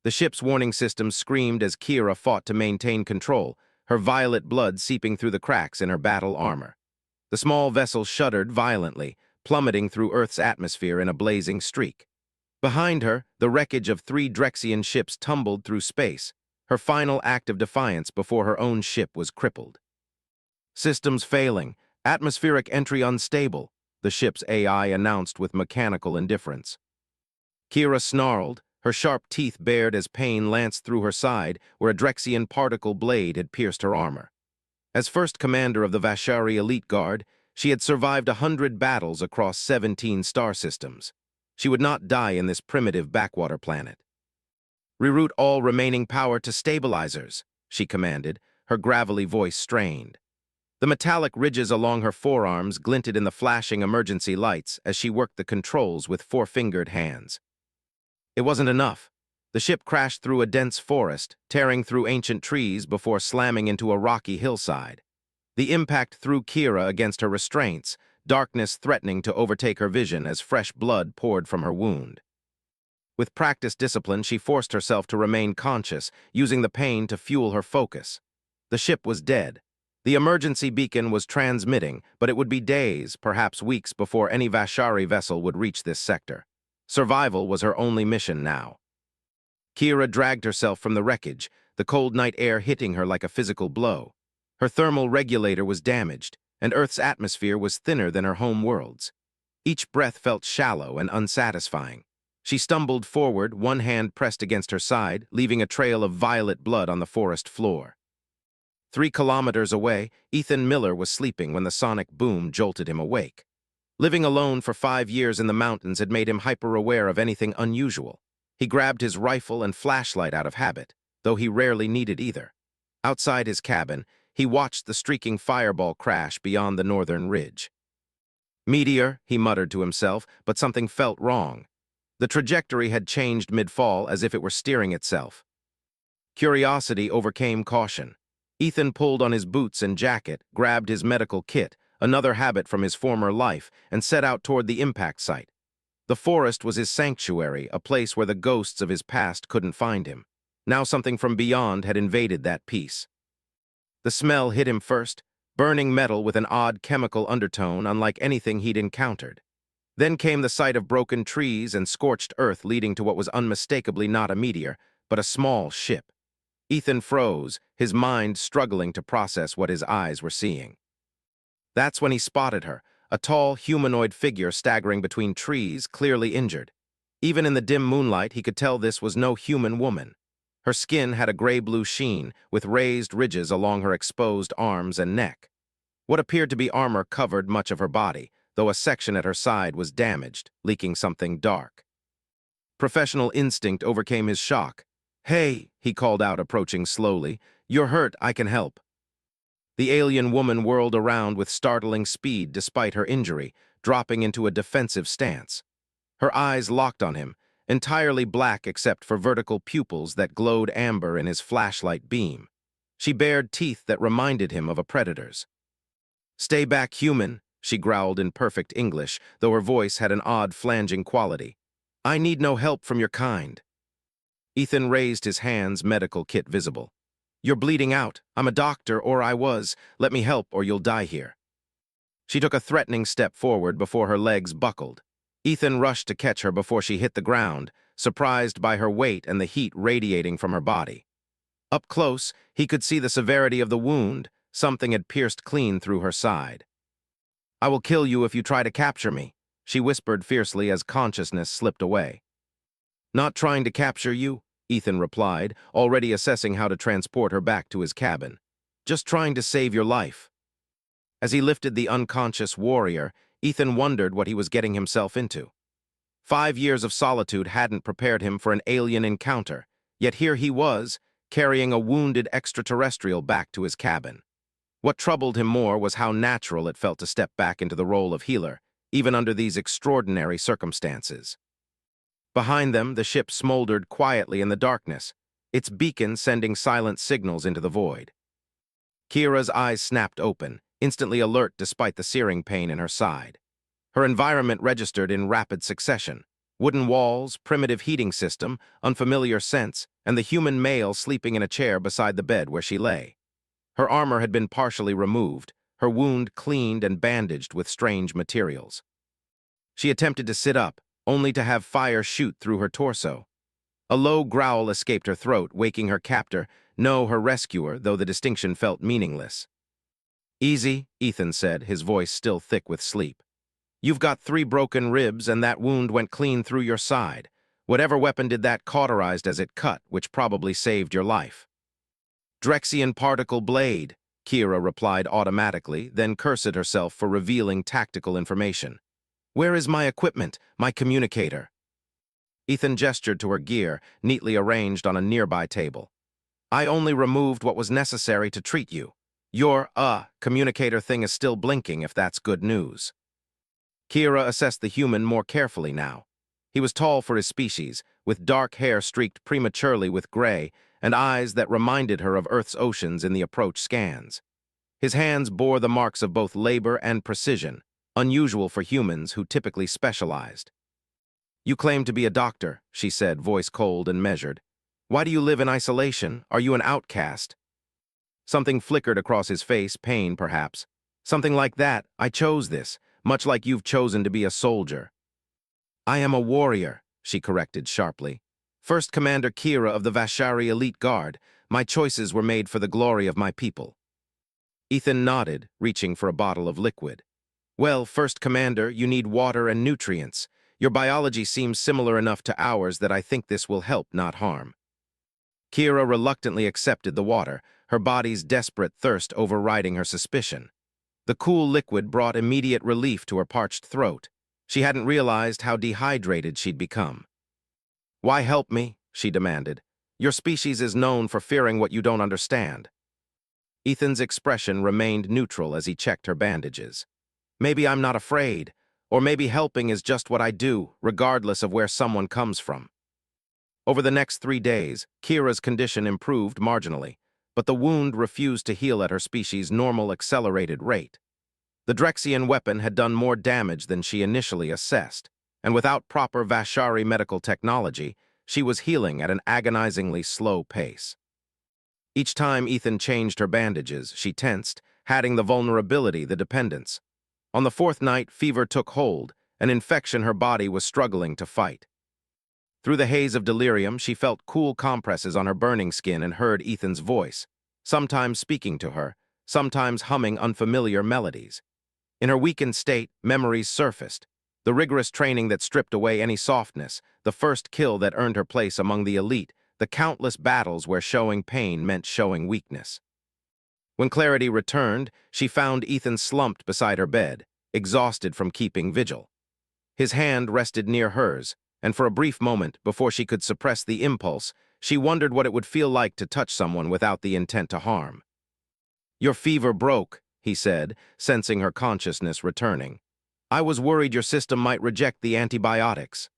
The ship's warning system screamed as Kira fought to maintain control, her violet blood seeping through the cracks in her battle armor. The small vessel shuddered violently, plummeting through Earth's atmosphere in a blazing streak. Behind her, the wreckage of 3 Drexian ships tumbled through space, her final act of defiance before her own ship was crippled. Systems failing, atmospheric entry unstable, the ship's AI announced with mechanical indifference. Kira snarled, her sharp teeth bared as pain lanced through her side where a Drexian particle blade had pierced her armor. As first commander of the Vashari Elite Guard, she had survived 100 battles across 17 star systems. She would not die in this primitive backwater planet. "Reroute all remaining power to stabilizers," she commanded, her gravelly voice strained. The metallic ridges along her forearms glinted in the flashing emergency lights as she worked the controls with 4-fingered hands. It wasn't enough. The ship crashed through a dense forest, tearing through ancient trees before slamming into a rocky hillside. The impact threw Kira against her restraints, darkness threatening to overtake her vision as fresh blood poured from her wound. With practiced discipline, she forced herself to remain conscious, using the pain to fuel her focus. The ship was dead. The emergency beacon was transmitting, but it would be days, perhaps weeks, before any Vashari vessel would reach this sector. Survival was her only mission now. Kira dragged herself from the wreckage, the cold night air hitting her like a physical blow. Her thermal regulator was damaged, and Earth's atmosphere was thinner than her home world's. Each breath felt shallow and unsatisfying. She stumbled forward, one hand pressed against her side, leaving a trail of violet blood on the forest floor. 3 kilometers away, Ethan Miller was sleeping when the sonic boom jolted him awake. Living alone for 5 years in the mountains had made him hyper-aware of anything unusual. He grabbed his rifle and flashlight out of habit, though he rarely needed either. Outside his cabin, he watched the streaking fireball crash beyond the northern ridge. "Meteor," he muttered to himself, but something felt wrong. The trajectory had changed mid-fall as if it were steering itself. Curiosity overcame caution. Ethan pulled on his boots and jacket, grabbed his medical kit, another habit from his former life, and set out toward the impact site. The forest was his sanctuary, a place where the ghosts of his past couldn't find him. Now something from beyond had invaded that peace. The smell hit him first, burning metal with an odd chemical undertone unlike anything he'd encountered. Then came the sight of broken trees and scorched earth leading to what was unmistakably not a meteor, but a small ship. Ethan froze, his mind struggling to process what his eyes were seeing. That's when he spotted her, a tall, humanoid figure staggering between trees, clearly injured. Even in the dim moonlight, he could tell this was no human woman. Her skin had a gray-blue sheen, with raised ridges along her exposed arms and neck. What appeared to be armor covered much of her body, though a section at her side was damaged, leaking something dark. Professional instinct overcame his shock. "Hey," he called out, approaching slowly. "You're hurt, I can help." The alien woman whirled around with startling speed despite her injury, dropping into a defensive stance. Her eyes locked on him, entirely black except for vertical pupils that glowed amber in his flashlight beam. She bared teeth that reminded him of a predator's. "Stay back, human," she growled in perfect English, though her voice had an odd flanging quality. "I need no help from your kind." Ethan raised his hands, medical kit visible. "You're bleeding out. I'm a doctor, or I was. Let me help, or you'll die here." She took a threatening step forward before her legs buckled. Ethan rushed to catch her before she hit the ground, surprised by her weight and the heat radiating from her body. Up close, he could see the severity of the wound. Something had pierced clean through her side. "I will kill you if you try to capture me," she whispered fiercely as consciousness slipped away. "Not trying to capture you," Ethan replied, already assessing how to transport her back to his cabin. "Just trying to save your life." As he lifted the unconscious warrior, Ethan wondered what he was getting himself into. 5 years of solitude hadn't prepared him for an alien encounter, yet here he was, carrying a wounded extraterrestrial back to his cabin. What troubled him more was how natural it felt to step back into the role of healer, even under these extraordinary circumstances. Behind them, the ship smoldered quietly in the darkness, its beacon sending silent signals into the void. Kira's eyes snapped open, instantly alert despite the searing pain in her side. Her environment registered in rapid succession. Wooden walls, primitive heating system, unfamiliar scents, and the human male sleeping in a chair beside the bed where she lay. Her armor had been partially removed, her wound cleaned and bandaged with strange materials. She attempted to sit up, only to have fire shoot through her torso. A low growl escaped her throat, waking her captor, no, her rescuer, though the distinction felt meaningless. "Easy," Ethan said, his voice still thick with sleep. "You've got 3 broken ribs, and that wound went clean through your side. Whatever weapon did that cauterized as it cut, which probably saved your life." "Drexian particle blade," Kira replied automatically, then cursed herself for revealing tactical information. "Where is my equipment, my communicator?" Ethan gestured to her gear, neatly arranged on a nearby table. "I only removed what was necessary to treat you. Your, communicator thing is still blinking, if that's good news." Kira assessed the human more carefully now. He was tall for his species, with dark hair streaked prematurely with gray, and eyes that reminded her of Earth's oceans in the approach scans. His hands bore the marks of both labor and precision, unusual for humans who typically specialized. "You claim to be a doctor," she said, voice cold and measured. "Why do you live in isolation? Are you an outcast?" Something flickered across his face, pain perhaps. "Something like that. I chose this, much like you've chosen to be a soldier." "I am a warrior," she corrected sharply. "First Commander Kira of the Vashari Elite Guard. My choices were made for the glory of my people." Ethan nodded, reaching for a bottle of liquid. "Well, First Commander, you need water and nutrients. Your biology seems similar enough to ours that I think this will help, not harm." Kira reluctantly accepted the water, her body's desperate thirst overriding her suspicion. The cool liquid brought immediate relief to her parched throat. She hadn't realized how dehydrated she'd become. "Why help me?" she demanded. "Your species is known for fearing what you don't understand." Ethan's expression remained neutral as he checked her bandages. "Maybe I'm not afraid, or maybe helping is just what I do, regardless of where someone comes from." Over the next 3 days, Kira's condition improved marginally, but the wound refused to heal at her species' normal accelerated rate. The Drexian weapon had done more damage than she initially assessed, and without proper Vashari medical technology, she was healing at an agonizingly slow pace. Each time Ethan changed her bandages, she tensed, adding the vulnerability, the dependence. On the 4th night, fever took hold, an infection her body was struggling to fight. Through the haze of delirium, she felt cool compresses on her burning skin and heard Ethan's voice, sometimes speaking to her, sometimes humming unfamiliar melodies. In her weakened state, memories surfaced. The rigorous training that stripped away any softness, the first kill that earned her place among the elite, the countless battles where showing pain meant showing weakness. When clarity returned, she found Ethan slumped beside her bed, exhausted from keeping vigil. His hand rested near hers, and for a brief moment, before she could suppress the impulse, she wondered what it would feel like to touch someone without the intent to harm. "Your fever broke," he said, sensing her consciousness returning. "I was worried your system might reject the antibiotics."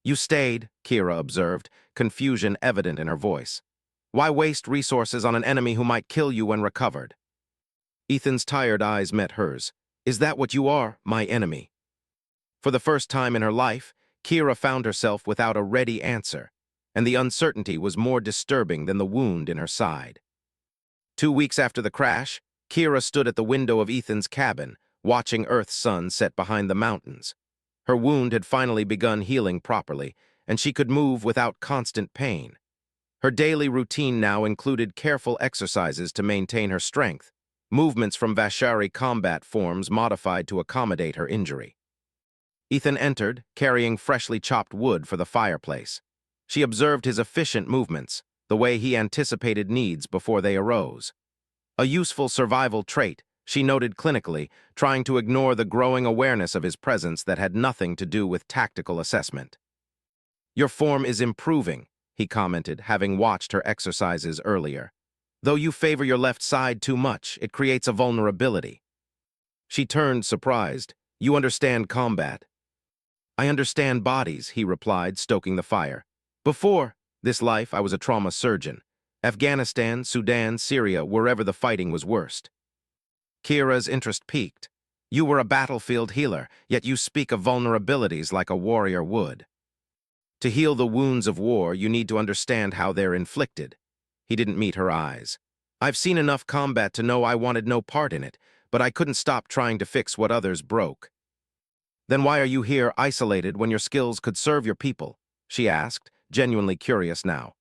"You stayed," Kira observed, confusion evident in her voice. "Why waste resources on an enemy who might kill you when recovered?" Ethan's tired eyes met hers. "Is that what you are, my enemy?" For the first time in her life, Kira found herself without a ready answer, and the uncertainty was more disturbing than the wound in her side. 2 weeks after the crash, Kira stood at the window of Ethan's cabin, watching Earth's sun set behind the mountains. Her wound had finally begun healing properly, and she could move without constant pain. Her daily routine now included careful exercises to maintain her strength, movements from Vashari combat forms modified to accommodate her injury. Ethan entered, carrying freshly chopped wood for the fireplace. She observed his efficient movements, the way he anticipated needs before they arose. A useful survival trait, she noted clinically, trying to ignore the growing awareness of his presence that had nothing to do with tactical assessment. "Your form is improving," he commented, having watched her exercises earlier. "Though you favor your left side too much, it creates a vulnerability." She turned, surprised. "You understand combat." "I understand bodies," he replied, stoking the fire. "Before this life, I was a trauma surgeon. Afghanistan, Sudan, Syria, wherever the fighting was worst." Kira's interest peaked. "You were a battlefield healer, yet you speak of vulnerabilities like a warrior would." To heal the wounds of war, you need to understand how they're inflicted. He didn't meet her eyes. I've seen enough combat to know I wanted no part in it, but I couldn't stop trying to fix what others broke. Then why are you here isolated when your skills could serve your people? She asked, genuinely curious now.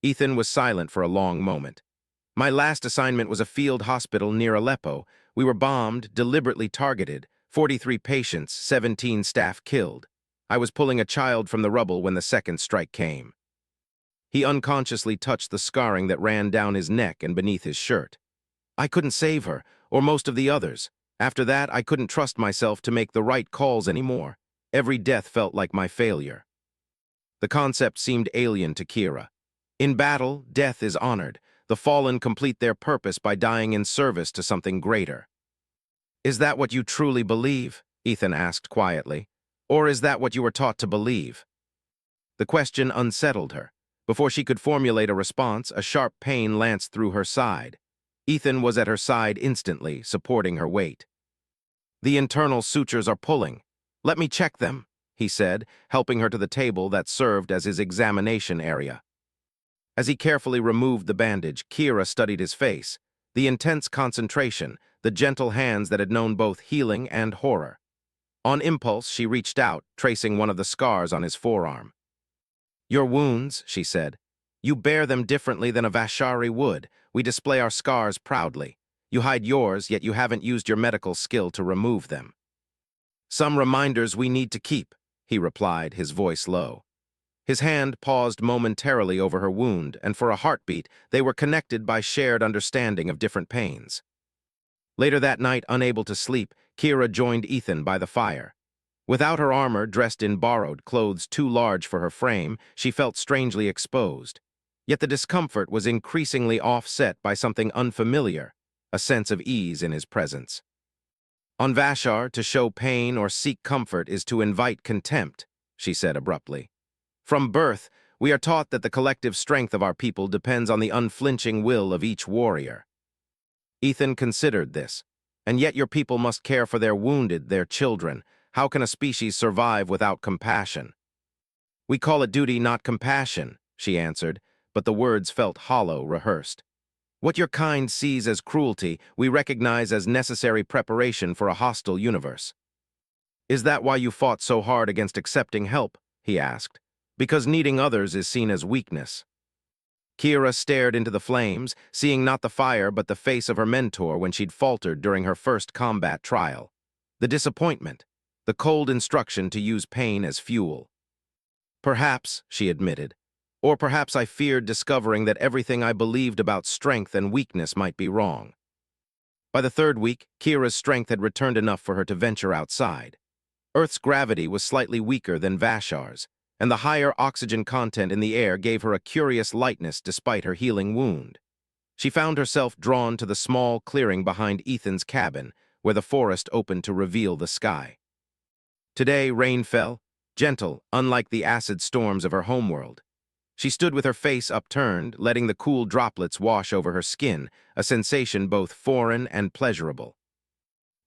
Ethan was silent for a long moment. My last assignment was a field hospital near Aleppo. We were bombed, deliberately targeted, 43 patients, 17 staff killed. I was pulling a child from the rubble when the second strike came. He unconsciously touched the scarring that ran down his neck and beneath his shirt. I couldn't save her, or most of the others. After that, I couldn't trust myself to make the right calls anymore. Every death felt like my failure. The concept seemed alien to Kira. In battle, death is honored. The fallen complete their purpose by dying in service to something greater. Is that what you truly believe? Ethan asked quietly. Or is that what you were taught to believe? The question unsettled her. Before she could formulate a response, a sharp pain lanced through her side. Ethan was at her side instantly, supporting her weight. The internal sutures are pulling. Let me check them, he said, helping her to the table that served as his examination area. As he carefully removed the bandage, Kira studied his face, the intense concentration, the gentle hands that had known both healing and horror. On impulse, she reached out, tracing one of the scars on his forearm. Your wounds, she said. You bear them differently than a Vashari would. We display our scars proudly. You hide yours, yet you haven't used your medical skill to remove them. Some reminders we need to keep, he replied, his voice low. His hand paused momentarily over her wound, and for a heartbeat, they were connected by shared understanding of different pains. Later that night, unable to sleep, Kira joined Ethan by the fire. Without her armor, dressed in borrowed clothes too large for her frame, she felt strangely exposed. Yet the discomfort was increasingly offset by something unfamiliar, a sense of ease in his presence. On Vashar, to show pain or seek comfort is to invite contempt, she said abruptly. From birth, we are taught that the collective strength of our people depends on the unflinching will of each warrior. Ethan considered this. And yet your people must care for their wounded, their children. How can a species survive without compassion? We call it duty, not compassion, she answered, but the words felt hollow, rehearsed. What your kind sees as cruelty, we recognize as necessary preparation for a hostile universe. Is that why you fought so hard against accepting help? He asked. Because needing others is seen as weakness. Kira stared into the flames, seeing not the fire but the face of her mentor when she'd faltered during her first combat trial. The disappointment, the cold instruction to use pain as fuel. Perhaps, she admitted, or perhaps I feared discovering that everything I believed about strength and weakness might be wrong. By the third week, Kira's strength had returned enough for her to venture outside. Earth's gravity was slightly weaker than Vashar's, and the higher oxygen content in the air gave her a curious lightness despite her healing wound. She found herself drawn to the small clearing behind Ethan's cabin, where the forest opened to reveal the sky. Today, rain fell, gentle, unlike the acid storms of her homeworld. She stood with her face upturned, letting the cool droplets wash over her skin, a sensation both foreign and pleasurable.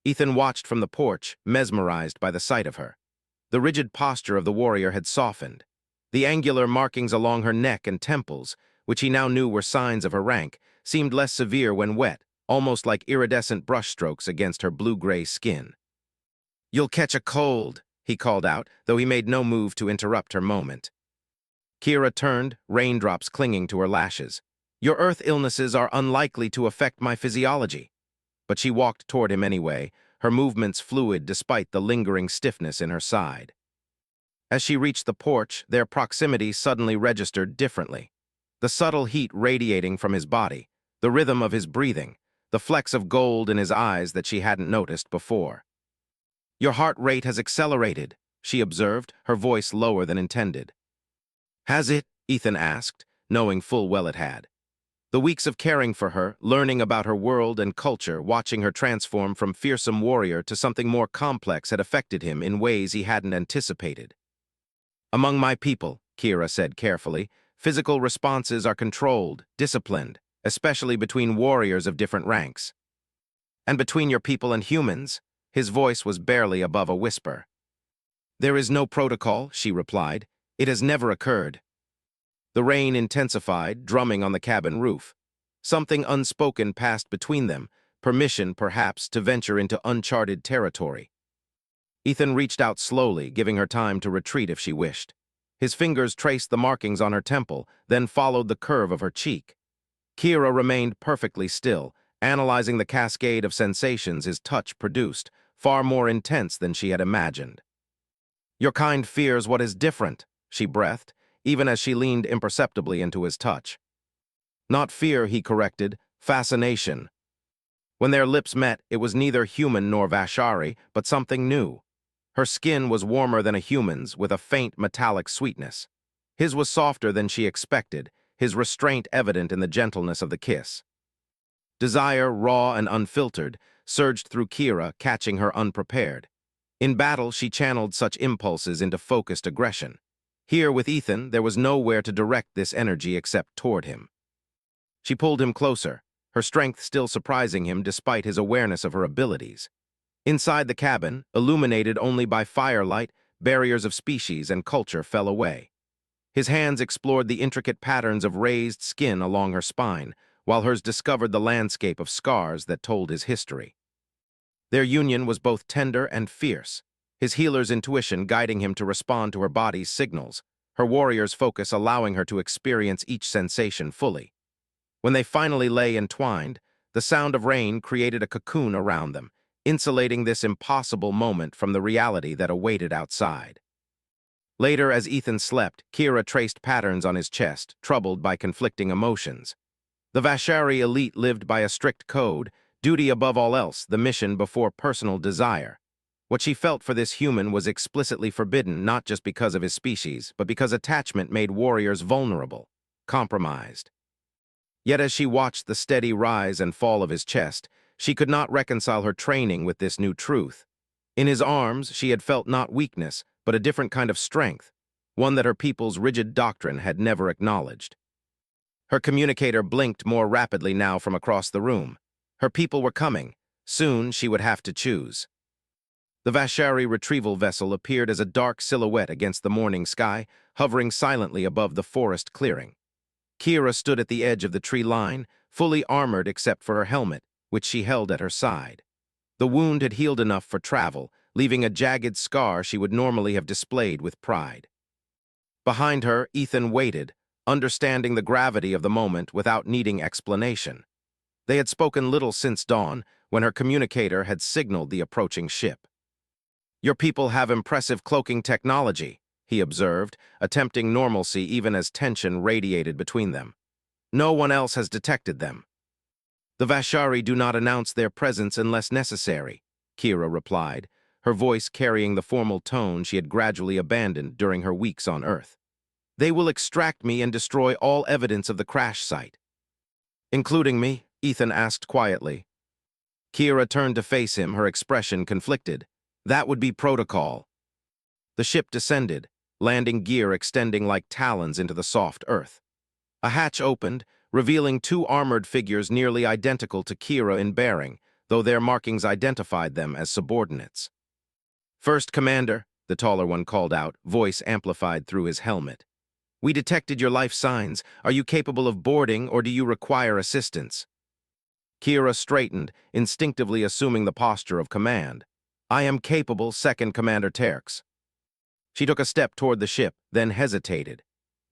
Ethan watched from the porch, mesmerized by the sight of her. The rigid posture of the warrior had softened. The angular markings along her neck and temples, which he now knew were signs of her rank, seemed less severe when wet, almost like iridescent brushstrokes against her blue-gray skin. "You'll catch a cold," he called out, though he made no move to interrupt her moment. Kira turned, raindrops clinging to her lashes. "Your earth illnesses are unlikely to affect my physiology." But she walked toward him anyway, her movements fluid despite the lingering stiffness in her side. As she reached the porch, their proximity suddenly registered differently. The subtle heat radiating from his body, the rhythm of his breathing, the flecks of gold in his eyes that she hadn't noticed before. "Your heart rate has accelerated," she observed, her voice lower than intended. "Has it?" Ethan asked, knowing full well it had. The weeks of caring for her, learning about her world and culture, watching her transform from fearsome warrior to something more complex had affected him in ways he hadn't anticipated. "Among my people," Kira said carefully, "physical responses are controlled, disciplined, especially between warriors of different ranks. And between your people and humans," his voice was barely above a whisper. "There is no protocol," she replied. It has never occurred. The rain intensified, drumming on the cabin roof. Something unspoken passed between them, permission, perhaps, to venture into uncharted territory. Ethan reached out slowly, giving her time to retreat if she wished. His fingers traced the markings on her temple, then followed the curve of her cheek. Kira remained perfectly still, analyzing the cascade of sensations his touch produced, far more intense than she had imagined. "Your kind fears what is different," she breathed, even as she leaned imperceptibly into his touch. "Not fear," he corrected, "fascination." When their lips met, it was neither human nor Vashari, but something new. Her skin was warmer than a human's, with a faint metallic sweetness. His was softer than she expected, his restraint evident in the gentleness of the kiss. Desire, raw and unfiltered, surged through Kira, catching her unprepared. In battle, she channeled such impulses into focused aggression. Here, with Ethan, there was nowhere to direct this energy except toward him. She pulled him closer, her strength still surprising him despite his awareness of her abilities. Inside the cabin, illuminated only by firelight, barriers of species and culture fell away. His hands explored the intricate patterns of raised skin along her spine, while hers discovered the landscape of scars that told his history. Their union was both tender and fierce, his healer's intuition guiding him to respond to her body's signals, her warrior's focus allowing her to experience each sensation fully. When they finally lay entwined, the sound of rain created a cocoon around them, insulating this impossible moment from the reality that awaited outside. Later, as Ethan slept, Kira traced patterns on his chest, troubled by conflicting emotions. The Vashari elite lived by a strict code, duty above all else, the mission before personal desire. What she felt for this human was explicitly forbidden, not just because of his species, but because attachment made warriors vulnerable, compromised. Yet as she watched the steady rise and fall of his chest, she could not reconcile her training with this new truth. In his arms, she had felt not weakness, but a different kind of strength, one that her people's rigid doctrine had never acknowledged. Her communicator blinked more rapidly now from across the room. Her people were coming. Soon she would have to choose. The Vashari retrieval vessel appeared as a dark silhouette against the morning sky, hovering silently above the forest clearing. Kira stood at the edge of the tree line, fully armored except for her helmet, which she held at her side. The wound had healed enough for travel, leaving a jagged scar she would normally have displayed with pride. Behind her, Ethan waited, understanding the gravity of the moment without needing explanation. They had spoken little since dawn, when her communicator had signaled the approaching ship. "Your people have impressive cloaking technology," he observed, attempting normalcy even as tension radiated between them. "No one else has detected them." "The Vashari do not announce their presence unless necessary," Kira replied, her voice carrying the formal tone she had gradually abandoned during her weeks on Earth. "They will extract me and destroy all evidence of the crash site." "Including me?" Ethan asked quietly. Kira turned to face him, her expression conflicted. "That would be protocol." The ship descended, landing gear extending like talons into the soft earth. A hatch opened, revealing two armored figures nearly identical to Kira in bearing, though their markings identified them as subordinates. "First Commander," the taller one called out, voice amplified through his helmet. "We detected your life signs. Are you capable of boarding, or do you require assistance?" Kira straightened, instinctively assuming the posture of command. "I am capable, Second Commander Terx." She took a step toward the ship, then hesitated.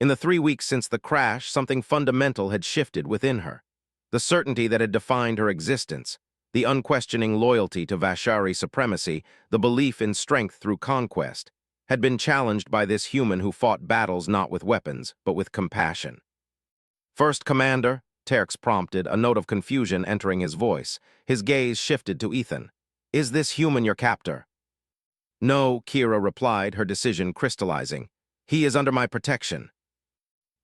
In the 3 weeks since the crash, something fundamental had shifted within her. The certainty that had defined her existence, the unquestioning loyalty to Vashari supremacy, the belief in strength through conquest, had been challenged by this human who fought battles not with weapons, but with compassion. "First Commander," Terx prompted, a note of confusion entering his voice. His gaze shifted to Ethan. "Is this human your captor?" "No," Kira replied, her decision crystallizing. "He is under my protection."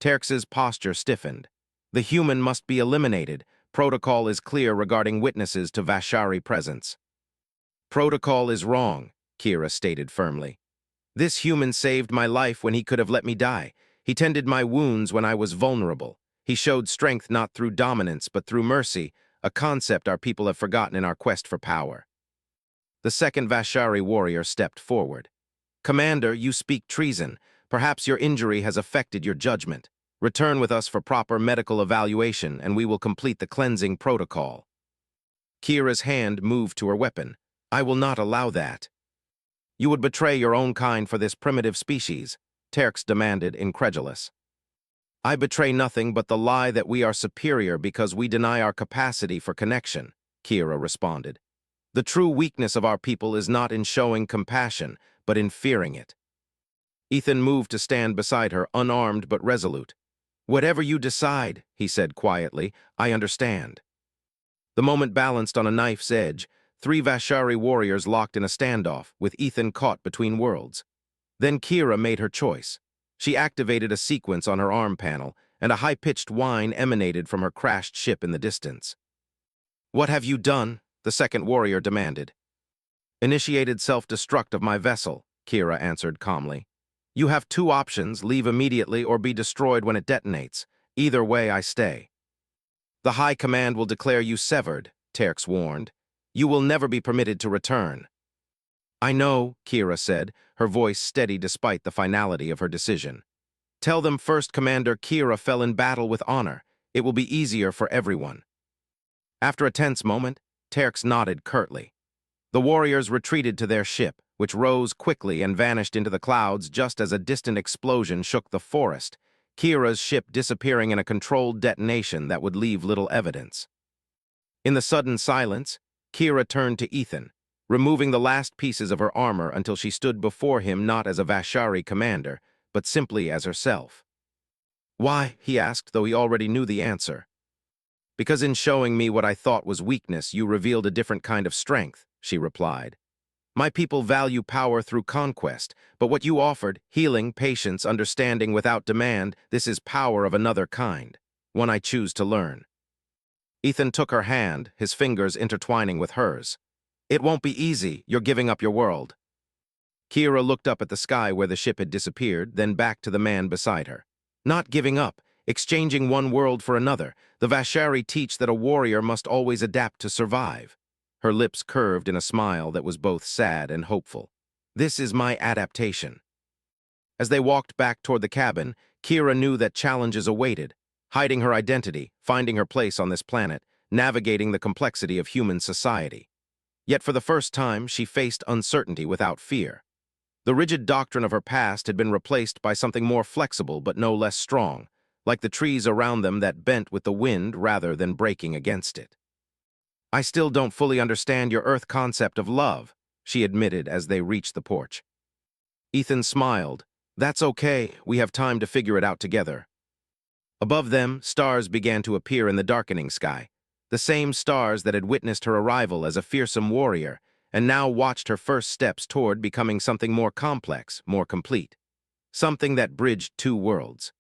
Terx's posture stiffened. "The human must be eliminated. Protocol is clear regarding witnesses to Vashari presence." "Protocol is wrong," Kira stated firmly. "This human saved my life when he could have let me die. He tended my wounds when I was vulnerable. He showed strength not through dominance, but through mercy, a concept our people have forgotten in our quest for power." The second Vashari warrior stepped forward. "Commander, you speak treason. Perhaps your injury has affected your judgment. Return with us for proper medical evaluation, and we will complete the cleansing protocol. Kira's hand moved to her weapon. I will not allow that. You would betray your own kind for this primitive species, Terx demanded, incredulous. I betray nothing but the lie that we are superior because we deny our capacity for connection, Kira responded. The true weakness of our people is not in showing compassion, but in fearing it. Ethan moved to stand beside her, unarmed but resolute. Whatever you decide, he said quietly, I understand. The moment balanced on a knife's edge, 3 Vashari warriors locked in a standoff, with Ethan caught between worlds. Then Kira made her choice. She activated a sequence on her arm panel, and a high-pitched whine emanated from her crashed ship in the distance. What have you done? The second warrior demanded. Initiated self-destruct of my vessel, Kira answered calmly. You have 2 options, leave immediately or be destroyed when it detonates. Either way, I stay. The High Command will declare you severed, Terx warned. You will never be permitted to return. I know, Kira said, her voice steady despite the finality of her decision. Tell them First Commander Kira fell in battle with honor. It will be easier for everyone. After a tense moment, Terx nodded curtly. The warriors retreated to their ship, which rose quickly and vanished into the clouds just as a distant explosion shook the forest, Kira's ship disappearing in a controlled detonation that would leave little evidence. In the sudden silence, Kira turned to Ethan, removing the last pieces of her armor until she stood before him not as a Vashari commander, but simply as herself. Why? He asked, though he already knew the answer. Because in showing me what I thought was weakness, you revealed a different kind of strength, she replied. My people value power through conquest, but what you offered, healing, patience, understanding without demand, this is power of another kind, one I choose to learn. Ethan took her hand, his fingers intertwining with hers. It won't be easy, you're giving up your world. Kira looked up at the sky where the ship had disappeared, then back to the man beside her. Not giving up, exchanging one world for another, the Vashari teach that a warrior must always adapt to survive. Her lips curved in a smile that was both sad and hopeful. This is my adaptation. As they walked back toward the cabin, Kira knew that challenges awaited, hiding her identity, finding her place on this planet, navigating the complexity of human society. Yet for the first time, she faced uncertainty without fear. The rigid doctrine of her past had been replaced by something more flexible but no less strong, like the trees around them that bent with the wind rather than breaking against it. I still don't fully understand your Earth concept of love, she admitted as they reached the porch. Ethan smiled. That's okay, we have time to figure it out together. Above them, stars began to appear in the darkening sky, the same stars that had witnessed her arrival as a fearsome warrior, and now watched her first steps toward becoming something more complex, more complete. Something that bridged 2 worlds.